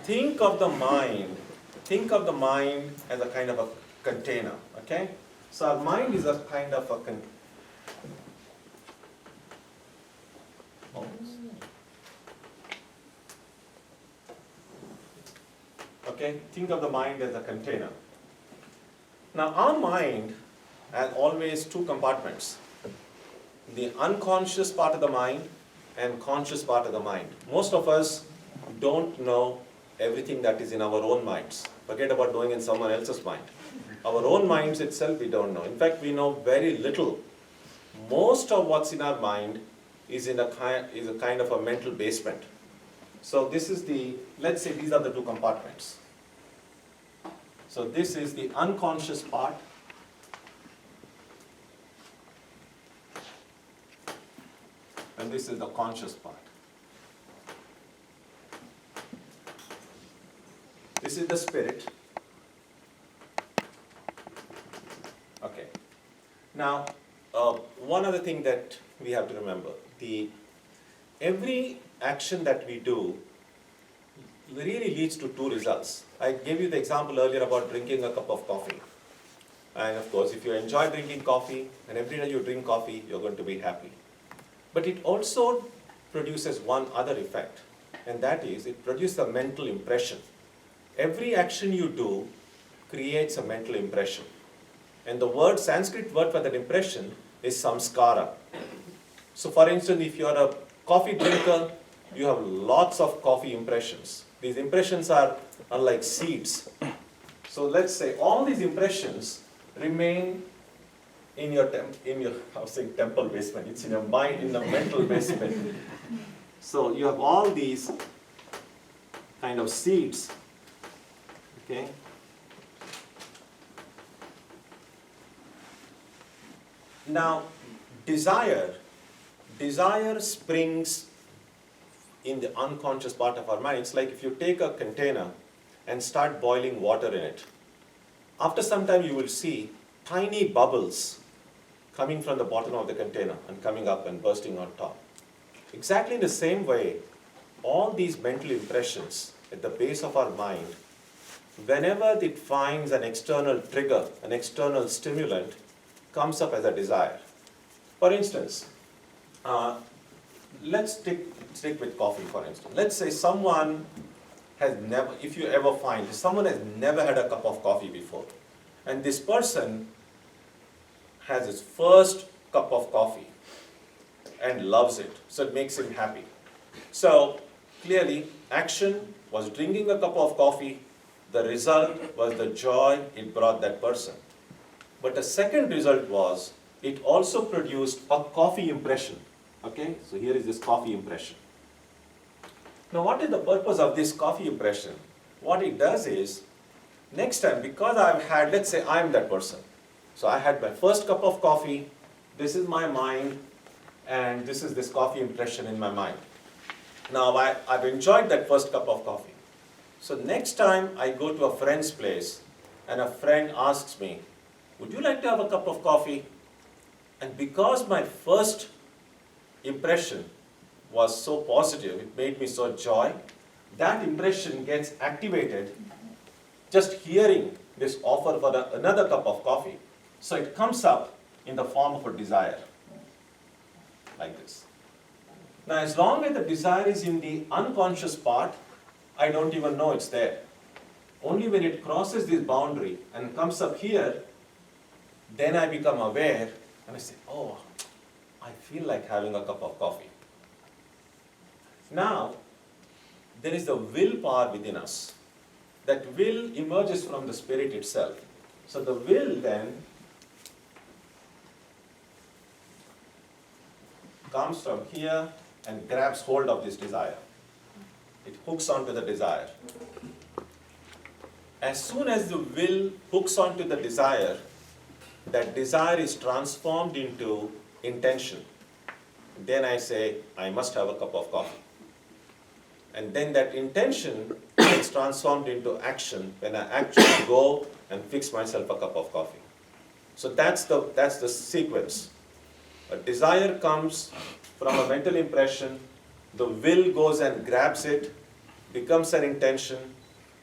think of the mind as a kind of a container, okay? So our mind is a kind of a okay, think of the mind as a container. Now our mind has always two compartments, the unconscious part of the mind and conscious part of the mind. Most of us don't know everything that is in our own minds. Forget about knowing in someone else's mind. Our own minds itself we don't know. In fact, we know very little. Most of what's in our mind is a kind of a mental basement. So this is let's say these are the two compartments. So this is the unconscious part. And this is the conscious part. This is the spirit. Okay. Now, one other thing that we have to remember, every action that we do really leads to two results. I gave you the example earlier about drinking a cup of coffee. And of course, if you enjoy drinking coffee, and every day you drink coffee, you're going to be happy. But it also produces one other effect, and that is it produces a mental impression. Every action you do creates a mental impression. And the Sanskrit word for that impression is samskara. So for instance, if you're a coffee drinker, you have lots of coffee impressions. These impressions are like seeds. So let's say all these impressions remain in your I was saying temple basement. It's in your mind, in the mental basement. So you have all these kind of seeds. Okay. Now, desire springs in the unconscious part of our mind. It's like if you take a container and start boiling water in it. After some time, you will see tiny bubbles coming from the bottom of the container and coming up and bursting on top. Exactly in the same way, all these mental impressions at the base of our mind, whenever it finds an external trigger, an external stimulant, comes up as a desire. For instance, let's stick with coffee, for instance. Let's say someone has never, if you ever find, someone has never had a cup of coffee before, and this person has his first cup of coffee and loves it, so it makes him happy. So clearly, action was drinking a cup of coffee. The result was the joy it brought that person. But the second result was, it also produced a coffee impression. Okay, so here is this coffee impression. Now what is the purpose of this coffee impression? What it does is, next time, because I've had, let's say I'm that person. So I had my first cup of coffee, this is my mind, and this is this coffee impression in my mind. Now I've enjoyed that first cup of coffee. So next time I go to a friend's place and a friend asks me, would you like to have a cup of coffee? And because my first impression was so positive, it made me so joy, that impression gets activated just hearing this offer for another cup of coffee. So it comes up in the form of a desire, like this. Now as long as the desire is in the unconscious part, I don't even know it's there. Only when it crosses this boundary and comes up here, then I become aware and I say, oh, I feel like having a cup of coffee. Now, there is the willpower within us. That will emerges from the spirit itself. So the will then comes from here and grabs hold of this desire. It hooks onto the desire. As soon as the will hooks onto the desire, that desire is transformed into intention. Then I say, I must have a cup of coffee. And then that intention gets transformed into action when I actually go and fix myself a cup of coffee. So that's the sequence. A desire comes from a mental impression, the will goes and grabs it, becomes an intention,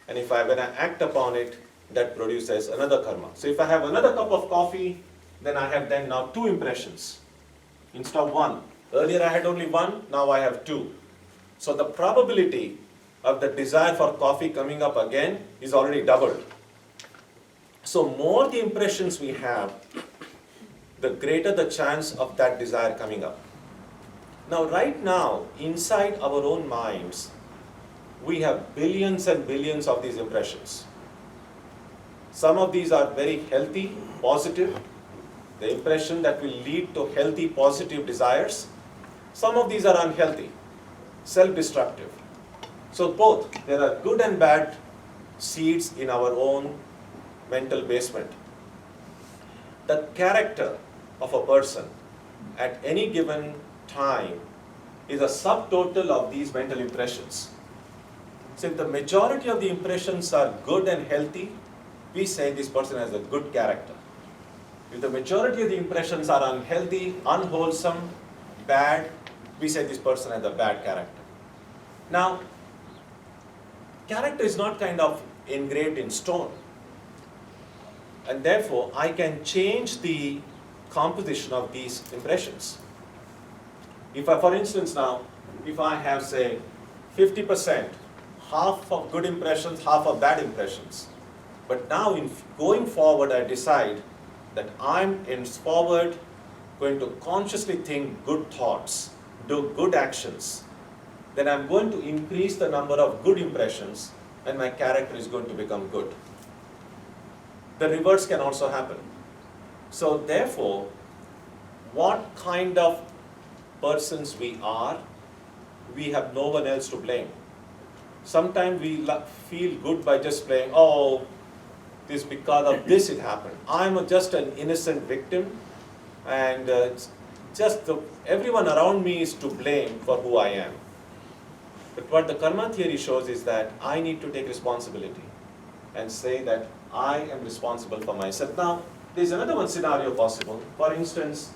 and when I act upon it, that produces another karma. So if I have another cup of coffee, then I have then now 2 impressions instead of 1. Earlier I had only 1, now I have 2. So the probability of the desire for coffee coming up again is already doubled. So more the impressions we have, the greater the chance of that desire coming up. Now right now, inside our own minds, we have billions and billions of these impressions. Some of these are very healthy, positive, the impression that will lead to healthy, positive desires. Some of these are unhealthy, self-destructive. So both, there are good and bad seeds in our own mental basement. The character of a person at any given time is a subtotal of these mental impressions. So if the majority of the impressions are good and healthy, we say this person has a good character. If the majority of the impressions are unhealthy, unwholesome, bad, we say this person has a bad character. Now, character is not kind of engraved in stone. And therefore, I can change the composition of these impressions. If I, for instance now, if I have say 50%, half of good impressions, half of bad impressions, but now in going forward I decide that I'm henceforward going to consciously think good thoughts, do good actions, then I'm going to increase the number of good impressions and my character is going to become good. The reverse can also happen. So therefore, what kind of persons we are, we have no one else to blame. Sometimes we feel good by just playing, oh, this because of this it happened. I'm just an innocent victim, and everyone around me is to blame for who I am. But what the karma theory shows is that I need to take responsibility and say that I am responsible for myself. Now, there's another one scenario possible. For instance,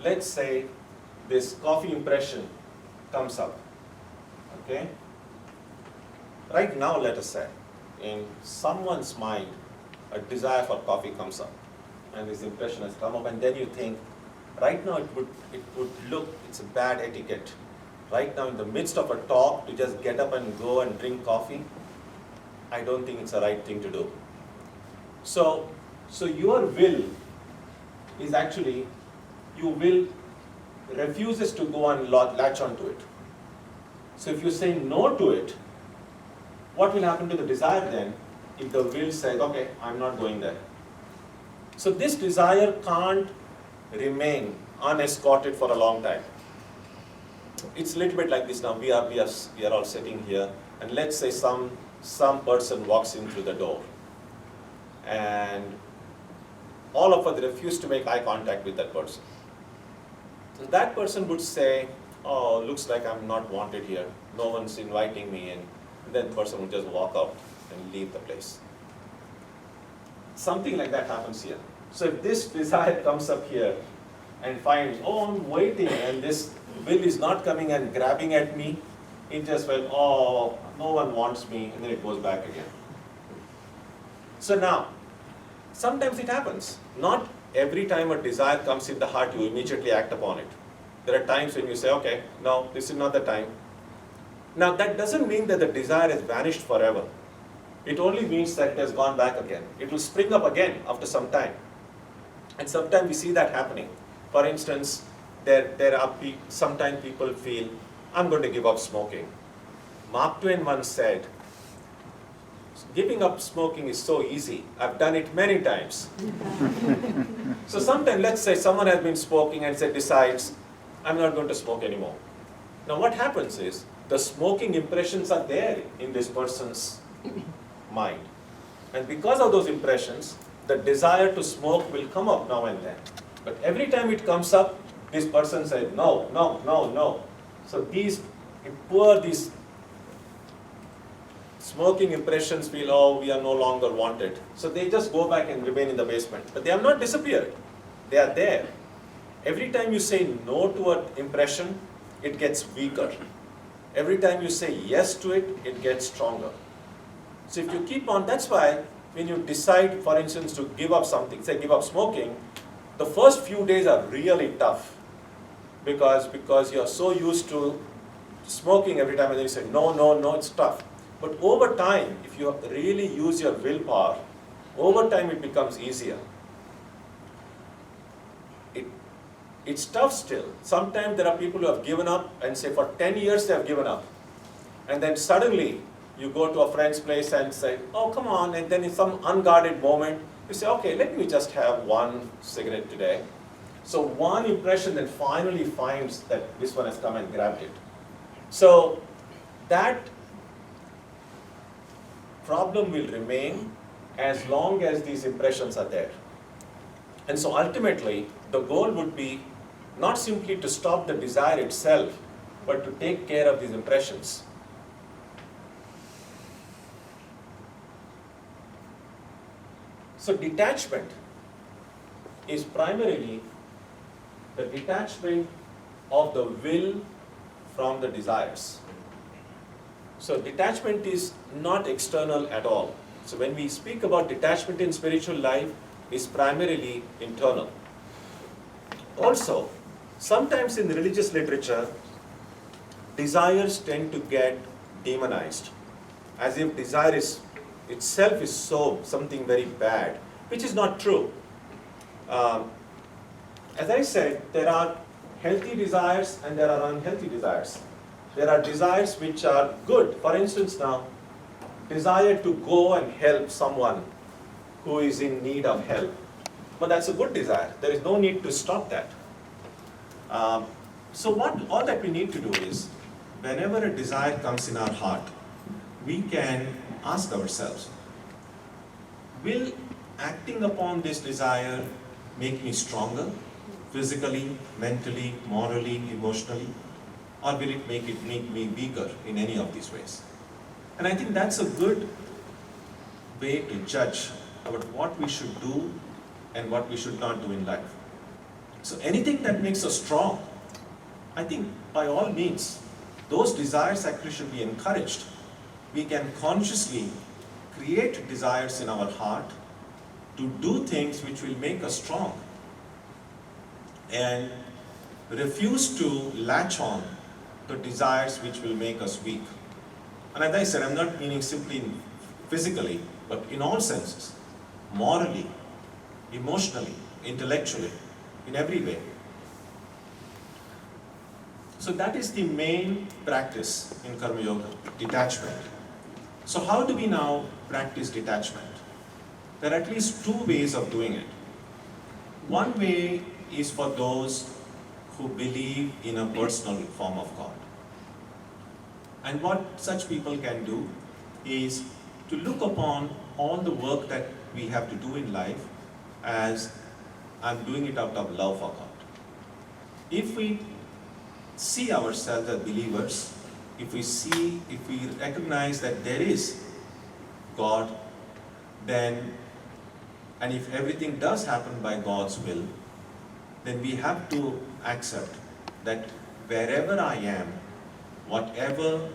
let's say this coffee impression comes up, okay? Right now, let us say, in someone's mind, a desire for coffee comes up, and this impression has come up, and then you think, right now it would look, it's a bad etiquette. Right now, in the midst of a talk, to just get up and go and drink coffee, I don't think it's the right thing to do. So your will is actually, your will refuses to go and latch onto it. So if you say no to it, what will happen to the desire then if the will says, okay, I'm not going there? So this desire can't remain unescorted for a long time. It's a little bit like this now. We are all sitting here, and let's say some person walks in through the door, and all of us refuse to make eye contact with that person. So that person would say, oh, looks like I'm not wanted here. No one's inviting me in. And then the person would just walk out and leave the place. Something like that happens here. So if this desire comes up here and finds, oh, I'm waiting, and this will is not coming and grabbing at me, it just went, oh, no one wants me, and then it goes back again. So now, sometimes it happens. Not every time a desire comes in the heart, you immediately act upon it. There are times when you say, okay, no, this is not the time. Now, that doesn't mean that the desire has vanished forever. It only means that it has gone back again. It will spring up again after some time. And sometimes we see that happening. For instance, sometimes people feel, I'm going to give up smoking. Mark Twain once said, giving up smoking is so easy. I've done it many times. So sometimes, let's say someone has been smoking and decides, I'm not going to smoke anymore. Now what happens is, the smoking impressions are there in this person's mind. And because of those impressions, the desire to smoke will come up now and then. But every time it comes up, this person says, no, no, no, no. So these smoking impressions feel, oh, we are no longer wanted. So they just go back and remain in the basement. But they have not disappeared. They are there. Every time you say no to an impression, it gets weaker. Every time you say yes to it, it gets stronger. So if you keep on, that's why when you decide, for instance, to give up something, say give up smoking, the first few days are really tough because you're so used to smoking every time and then you say no, no, no, it's tough. But over time, if you really use your willpower, over time it becomes easier. It's tough still. Sometimes there are people who have given up and say for 10 years they have given up. And then suddenly you go to a friend's place and say, oh, come on. And then in some unguarded moment, you say, okay, let me just have one cigarette today. So one impression then finally finds that this one has come and grabbed it. So that problem will remain as long as these impressions are there. And so ultimately, the goal would be not simply to stop the desire itself, but to take care of these impressions. So detachment is primarily the detachment of the will from the desires. So detachment is not external at all. So when we speak about detachment in spiritual life, it's primarily internal. Also, sometimes in religious literature, desires tend to get demonized, as if desire itself is something very bad, which is not true. As I said, there are healthy desires and there are unhealthy desires. There are desires which are good. For instance now, desire to go and help someone who is in need of help. But that's a good desire. There is no need to stop that. So all that we need to do is, whenever a desire comes in our heart, we can ask ourselves, will acting upon this desire make me stronger, physically, mentally, morally, emotionally, or will it make me weaker in any of these ways? And I think that's a good way to judge about what we should do and what we should not do in life. So anything that makes us strong, I think by all means, those desires actually should be encouraged. We can consciously create desires in our heart to do things which will make us strong and refuse to latch on to desires which will make us weak. And as I said, I'm not meaning simply physically, but in all senses, morally, emotionally, intellectually, in every way. So that is the main practice in Karma Yoga, detachment. So how do we now practice detachment? There are at least two ways of doing it. One way is for those who believe in a personal form of God. And what such people can do is to look upon all the work that we have to do in life as I'm doing it out of love for God. If we see ourselves as believers, if we recognize that there is God, then, and if everything does happen by God's will, then we have to accept that wherever I am, whatever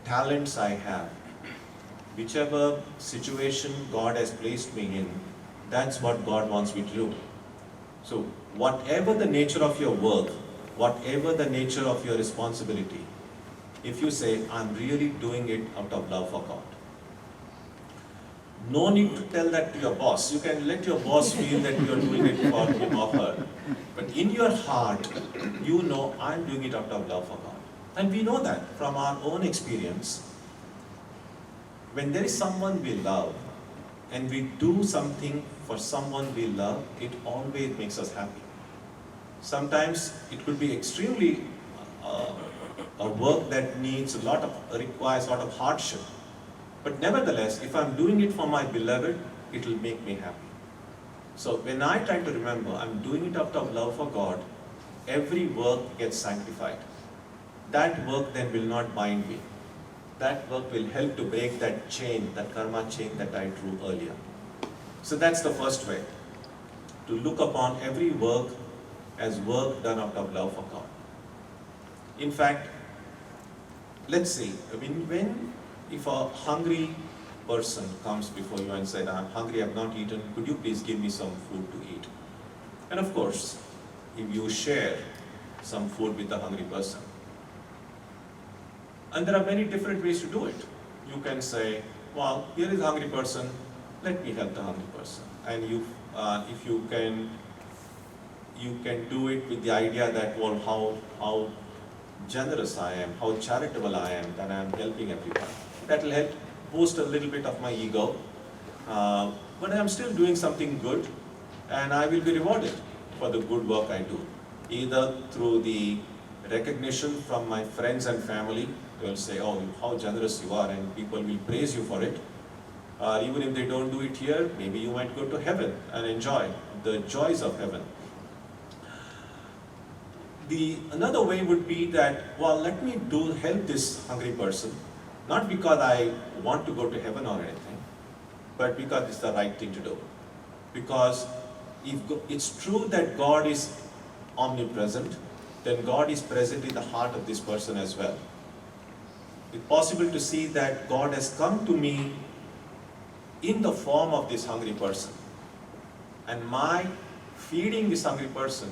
talents I have, whichever situation God has placed me in, that's what God wants me to do. So whatever the nature of your work, whatever the nature of your responsibility, if you say, I'm really doing it out of love for God. No need to tell that to your boss. You can let your boss feel that you're doing it for him or her. But in your heart, you know, I'm doing it out of love for God. And we know that from our own experience. When there is someone we love, and we do something for someone we love, it always makes us happy. Sometimes it could be extremely a work that requires a lot of hardship. But nevertheless, if I'm doing it for my beloved, it will make me happy. So when I try to remember, I'm doing it out of love for God, every work gets sanctified. That work then will not bind me. That work will help to break that chain, that karma chain that I drew earlier. So that's the first way, to look upon every work as work done out of love for God. In fact, let's say, if a hungry person comes before you and said, I'm hungry, I've not eaten, could you please give me some food to eat? And of course, if you share some food with a hungry person, and there are many different ways to do it. You can say, well, here is a hungry person, let me help the hungry person. And if you can do it with the idea that, well, how generous I am, how charitable I am, that I am helping everyone. That will help boost a little bit of my ego, but I am still doing something good, and I will be rewarded for the good work I do, either through the recognition from my friends and family. They will say, oh, how generous you are, and people will praise you for it. Even if they don't do it here, maybe you might go to heaven and enjoy the joys of heaven. Another way would be that, well, let me help this hungry person, not because I want to go to heaven or anything, but because it's the right thing to do. Because if it's true that God is omnipresent, then God is present in the heart of this person as well. It's possible to see that God has come to me in the form of this hungry person. And my feeding this hungry person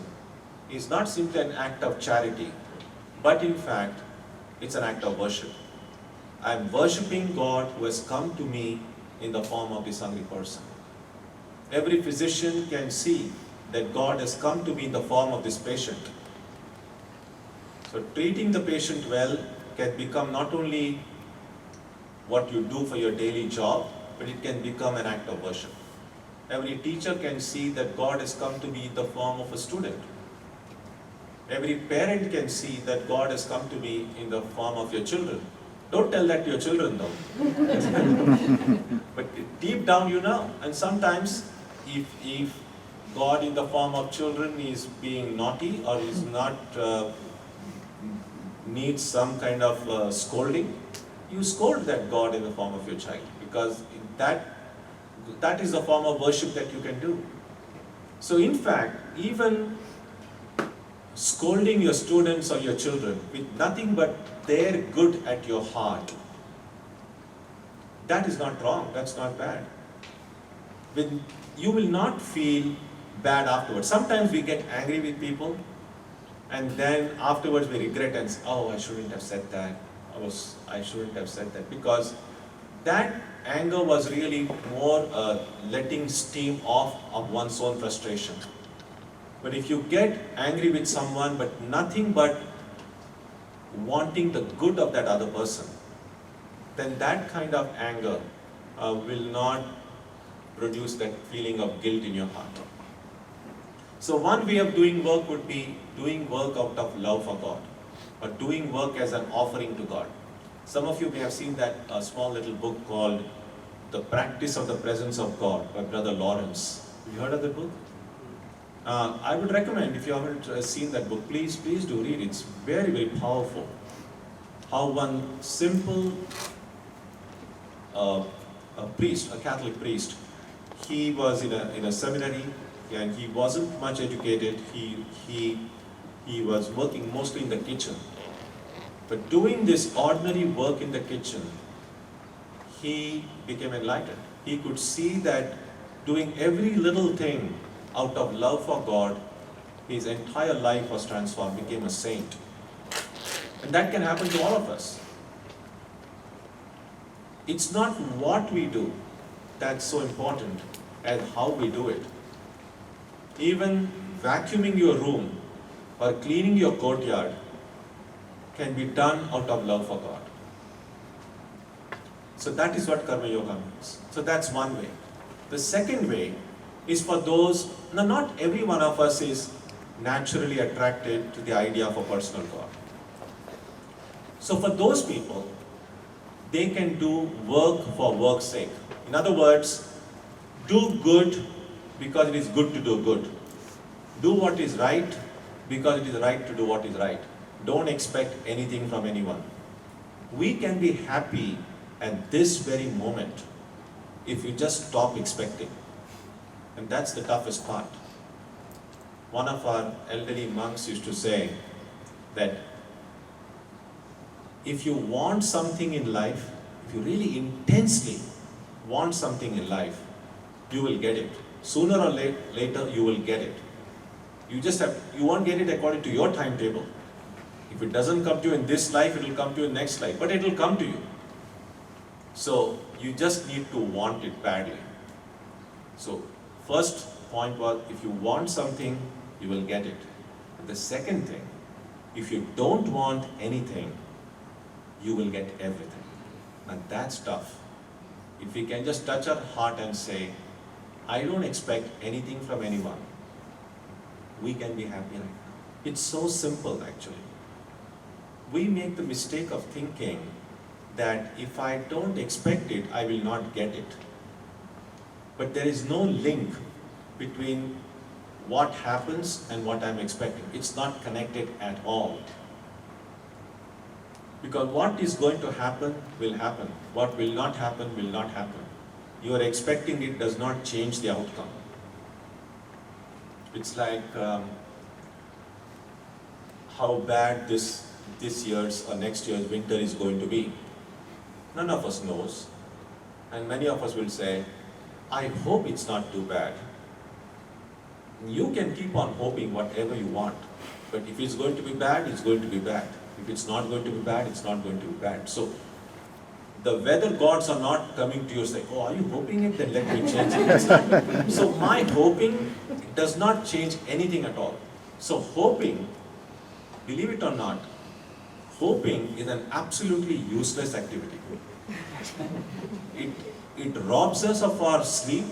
is not simply an act of charity, but in fact, it's an act of worship. I'm worshipping God who has come to me in the form of this hungry person. Every physician can see that God has come to me in the form of this patient. So treating the patient well can become not only what you do for your daily job, but it can become an act of worship. Every teacher can see that God has come to me in the form of a student. Every parent can see that God has come to me in the form of your children. Don't tell that to your children though. But deep down you know. And sometimes if God in the form of children is being naughty or is not needs some kind of scolding, you scold that God in the form of your child, because that is a form of worship that you can do. So in fact, even scolding your students or your children with nothing but their good at your heart, that is not wrong, that's not bad. You will not feel bad afterwards. Sometimes we get angry with people and then afterwards we regret and say, oh, I shouldn't have said that. I shouldn't have said that, because that anger was really more letting steam off of one's own frustration. But if you get angry with someone but nothing but wanting the good of that other person, then that kind of anger will not produce that feeling of guilt in your heart. So one way of doing work would be doing work out of love for God, or doing work as an offering to God. Some of you may have seen that small little book called The Practice of the Presence of God by Brother Lawrence. Have you heard of the book? I would recommend, if you haven't seen that book, please do read it. It's very, very powerful. How one simple a Catholic priest, he was in a seminary and he wasn't much educated. He was working mostly in the kitchen. But doing this ordinary work in the kitchen, he became enlightened. He could see that doing every little thing out of love for God, his entire life was transformed, became a saint. And that can happen to all of us. It's not what we do that's so important as how we do it. Even vacuuming your room or cleaning your courtyard can be done out of love for God. So that is what Karma Yoga means. So that's one way. The second way is for those, now not every one of us is naturally attracted to the idea of a personal God. So for those people, they can do work for work's sake. In other words, do good because it is good to do good. Do what is right because it is right to do what is right. Don't expect anything from anyone. We can be happy at this very moment if you just stop expecting. And that's the toughest part. one of our elderly monks used to say that if you want something in life, if you really intensely want something in life, you will get it. Sooner or later, you will get it. You won't get it according to your timetable. If it doesn't come to you in this life, it will come to you in next life, but it will come to you. So you just need to want it badly. So first point was, if you want something, you will get it. The second thing, if you don't want anything, you will get everything. And that's tough. If we can just touch our heart and say, I don't expect anything from anyone, we can be happy right now. It's so simple actually. We make the mistake of thinking that if I don't expect it, I will not get it. But there is no link between what happens and what I'm expecting. It's not connected at all. Because what is going to happen will happen. What will not happen will not happen. You are expecting it does not change the outcome. It's like how bad this year's or next year's winter is going to be. None of us knows. And many of us will say, I hope it's not too bad. You can keep on hoping whatever you want. But if it's going to be bad, it's going to be bad. If it's not going to be bad, it's not going to be bad. So the weather gods are not coming to you saying, oh, are you hoping it? Then let me change it. So my hoping does not change anything at all. So hoping, believe it or not, hoping is an absolutely useless activity. It robs us of our sleep,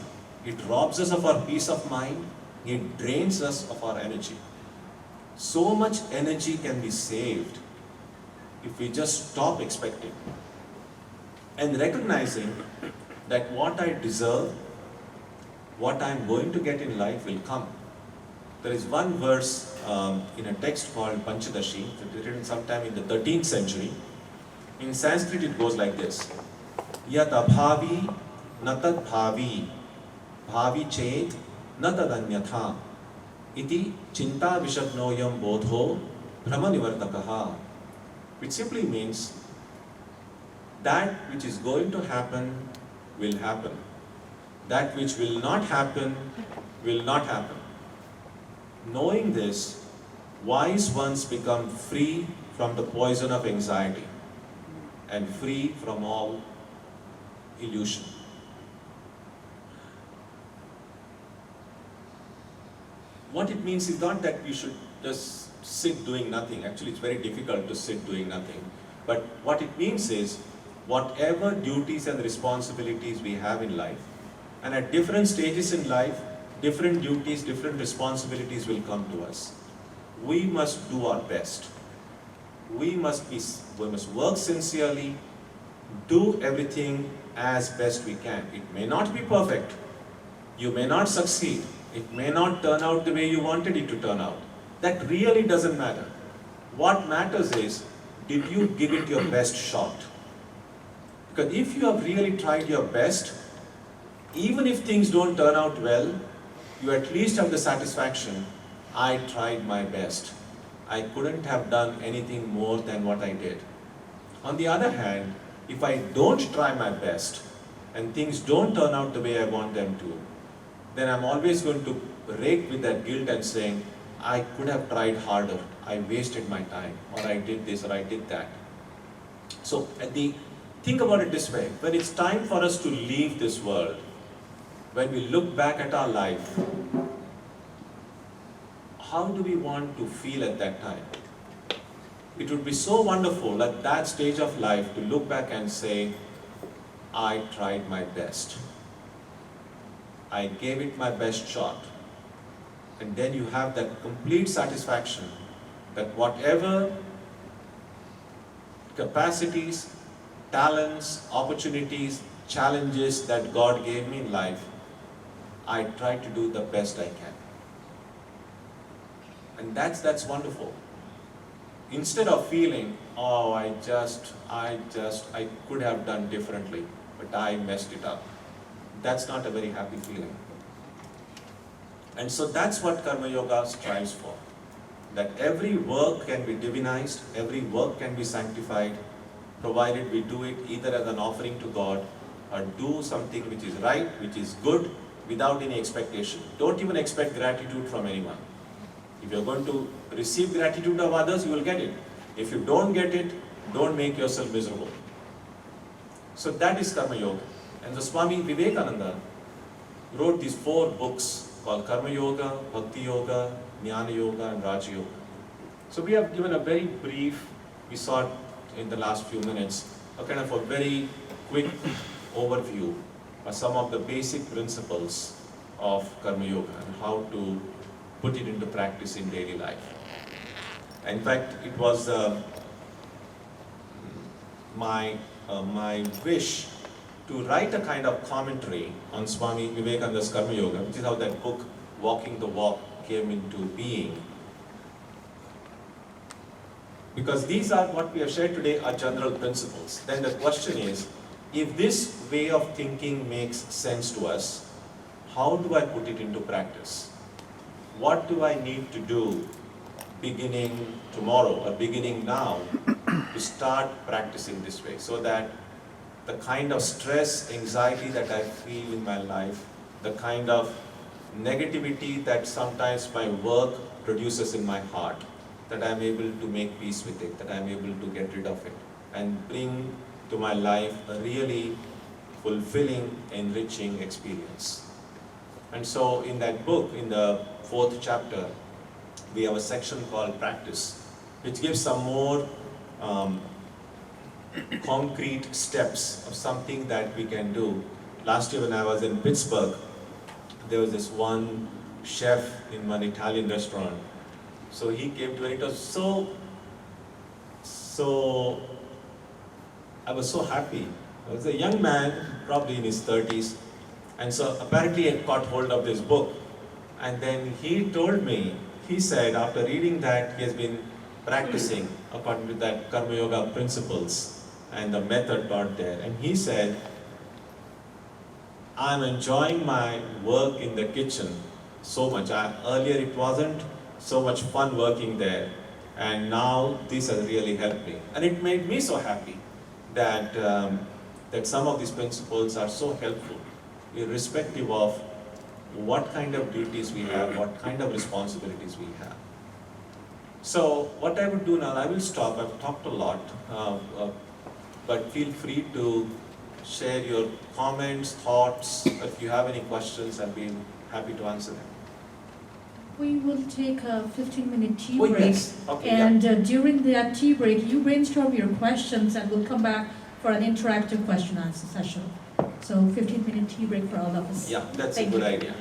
it robs us of our peace of mind, it drains us of our energy. So much energy can be saved if we just stop expecting and recognizing that what I deserve, what I'm going to get in life will come. There is one verse in a text called Panchadashi, written sometime in the 13th century. In Sanskrit it goes like this: Yat abhavi natad bhavi, bhavi chet natad anyatha, iti chinta vishagnoyam bodho brahmanivardakaha. Which simply means that which is going to happen will happen. That which will not happen will not happen. Knowing this, wise ones become free from the poison of anxiety and free from all illusion. What it means is not that we should just sit doing nothing. Actually, it's very difficult to sit doing nothing. But what it means is, whatever duties and responsibilities we have in life, and at different stages in life, different duties, different responsibilities will come to us. We must do our best. We must work sincerely, do everything as best we can. It may not be perfect. You may not succeed. It may not turn out the way you wanted it to turn out. That really doesn't matter. What matters is, did you give it your best shot? Because if you have really tried your best, even if things don't turn out well, you at least have the satisfaction, I tried my best. I couldn't have done anything more than what I did. On the other hand, if I don't try my best and things don't turn out the way I want them to, then I'm always going to rake with that guilt and saying, I could have tried harder, I wasted my time, or I did this, or I did that. So think about it this way: when it's time for us to leave this world, when we look back at our life, how do we want to feel at that time? It would be so wonderful at that stage of life to look back and say, I tried my best. I gave it my best shot. And then you have that complete satisfaction that whatever capacities, talents, opportunities, challenges that God gave me in life, I try to do the best I can. And that's wonderful. Instead of feeling, oh, I could have done differently, but I messed it up. That's not a very happy feeling. And so that's what Karma Yoga strives for. That every work can be divinized, every work can be sanctified, provided we do it either as an offering to God or do something which is right, which is good, without any expectation. Don't even expect gratitude from anyone. If you're going to receive gratitude of others, you will get it. If you don't get it, don't make yourself miserable. So that is Karma Yoga. And the Swami Vivekananda wrote these 4 books called Karma Yoga, Bhakti Yoga, Jnana Yoga and Raja Yoga. So we have given a very brief, we saw it in the last few minutes, a kind of a very quick overview of some of the basic principles of Karma Yoga and how to put it into practice in daily life. In fact, it was my wish to write a kind of commentary on Swami Vivekananda's Karma Yoga, which is how that book, Walking the Walk, came into being. Because these are what we have shared today are general principles. Then the question is, if this way of thinking makes sense to us, how do I put it into practice? What do I need to do beginning tomorrow or beginning now to start practicing this way, so that the kind of stress, anxiety that I feel in my life, the kind of negativity that sometimes my work produces in my heart, that I'm able to make peace with it, that I'm able to get rid of it, and bring to my life a really fulfilling, enriching experience. And so in that book, in the 4th chapter, we have a section called Practice, which gives some more concrete steps of something that we can do. Last year when I was in Pittsburgh, there was this one chef in one Italian restaurant. So he came to me, it was so I was so happy. I was a young man, probably in his 30s, and so apparently he had caught hold of this book. And then he told me, he said, after reading that, he has been practicing according to that Karma Yoga principles and the method taught there. And he said, I'm enjoying my work in the kitchen so much. Earlier it wasn't so much fun working there, and now this has really helped me. And it made me so happy that, that some of these principles are so helpful, irrespective of what kind of duties we have, what kind of responsibilities we have. So what I would do now, I will stop. I've talked a lot, but feel free to share your comments, thoughts. If you have any questions, I'll be happy to answer them. We will take a 15-minute tea Oh, break. yes. Okay, And during that tea break, you brainstorm your questions and we'll come back for an interactive question answer session. So 15-minute tea break for all of us. Yeah, that's Thank a good you. idea.